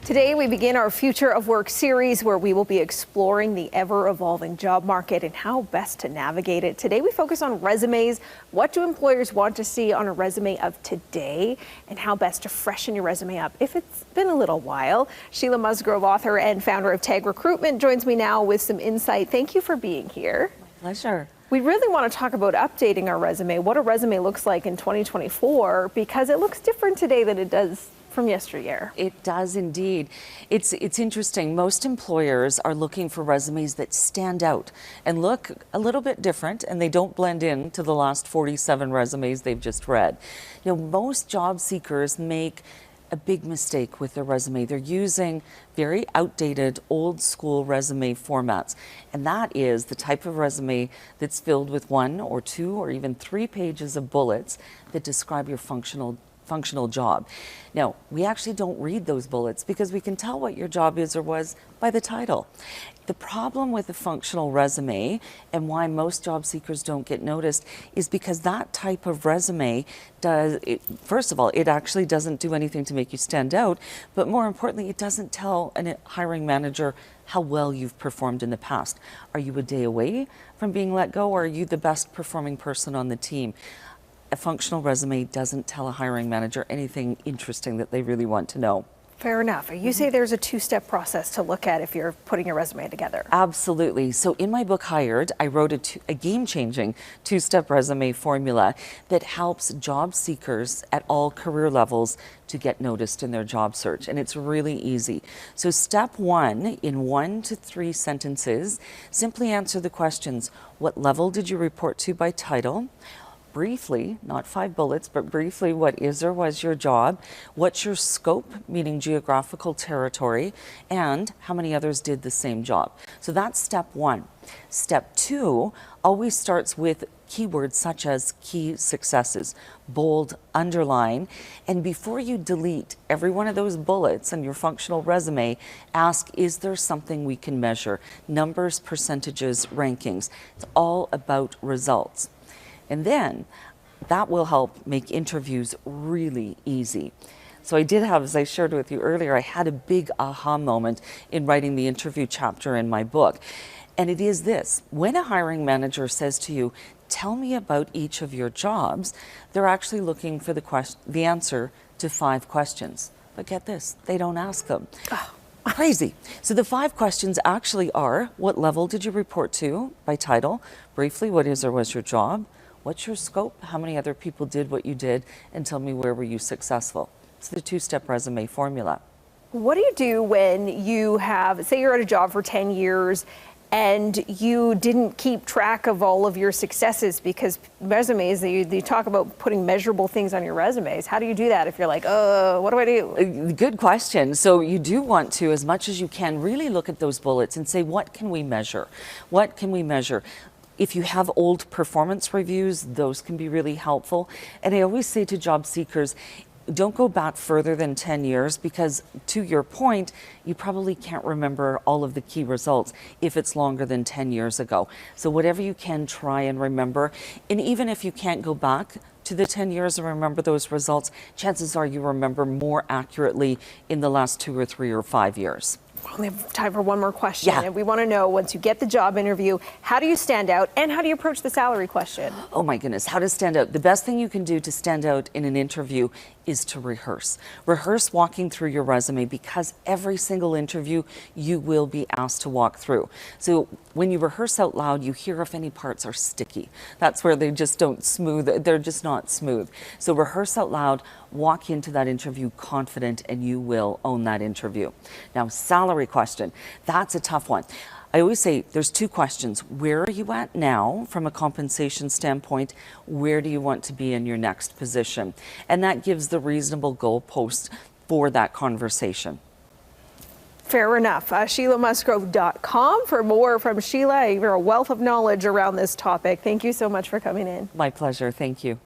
Today we begin our Future of Work series where we will be exploring the ever-evolving job market and how best to navigate it. Today we focus on resumes. What do employers want to see on a resume of today and how best to freshen your resume up if it's been a little while. Sheila Musgrove, author and founder of Tag Recruitment, joins me now with some insight. Thank you for being here. My pleasure. We really want to talk about updating our resume, what a resume looks like in 2024, because it looks different today than it does from yesteryear. It does indeed. It's interesting. Most employers are looking for resumes that stand out and look a little bit different, and they don't blend in to the last 47 resumes they've just read. You know, most job seekers make a big mistake with their resume. They're using very outdated, old school resume formats. And that is the type of resume that's filled with 1 or 2 or even 3 pages of bullets that describe your functional job. Now, we actually don't read those bullets because we can tell what your job is or was by the title. The problem with a functional resume and why most job seekers don't get noticed is because that type of resume first of all, it actually doesn't do anything to make you stand out, but more importantly, it doesn't tell a hiring manager how well you've performed in the past. Are you a day away from being let go, or are you the best performing person on the team? A functional resume doesn't tell a hiring manager anything interesting that they really want to know. Fair enough. You say there's a 2-step process to look at if you're putting your resume together. Absolutely. So in my book, Hired, I wrote a game-changing 2-step resume formula that helps job seekers at all career levels to get noticed in their job search. And it's really easy. So step 1, in 1 to 3 sentences, simply answer the questions: what level did you report to by title? Briefly, not 5 bullets, but briefly, what is or was your job? What's your scope, meaning geographical territory? And how many others did the same job? So that's step 1. Step 2 always starts with keywords such as key successes, bold, underline. And before you delete every one of those bullets in your functional resume, ask, is there something we can measure? Numbers, percentages, rankings. It's all about results. And then that will help make interviews really easy. So I did have, as I shared with you earlier, I had a big aha moment in writing the interview chapter in my book. And it is this: when a hiring manager says to you, tell me about each of your jobs, they're actually looking for the answer to 5 questions. But get this, they don't ask them. Oh. Crazy. So the 5 questions actually are: what level did you report to by title? Briefly, what is or was your job? What's your scope? How many other people did what you did? And tell me, where were you successful? It's the 2-step resume formula. What do you do when you have, say you're at a job for 10 years and you didn't keep track of all of your successes? Because resumes, they talk about putting measurable things on your resumes. How do you do that if you're like, what do I do? Good question. So you do want to, as much as you can, really look at those bullets and say, what can we measure? What can we measure? If you have old performance reviews, those can be really helpful. And I always say to job seekers, don't go back further than 10 years because, to your point, you probably can't remember all of the key results if it's longer than 10 years ago. So whatever you can, try and remember. And even if you can't go back to the 10 years and remember those results, chances are you remember more accurately in the last 2 or 3 or 5 years. We only have time for one more question. Yeah. And we want to know, once you get the job interview, how do you stand out and how do you approach the salary question? Oh my goodness, how to stand out. The best thing you can do to stand out in an interview is to rehearse. Rehearse walking through your resume, because every single interview you will be asked to walk through. So when you rehearse out loud, you hear if any parts are sticky. That's where they just don't smooth, they're just not smooth. So rehearse out loud, walk into that interview confident, and you will own that interview. Now, salary question, that's a tough one. I always say there's 2 questions. Where are you at now from a compensation standpoint? Where do you want to be in your next position? And that gives the reasonable goalpost for that conversation. Fair enough. SheilaMusgrove.com for more from Sheila. You're a wealth of knowledge around this topic. Thank you so much for coming in. My pleasure. Thank you.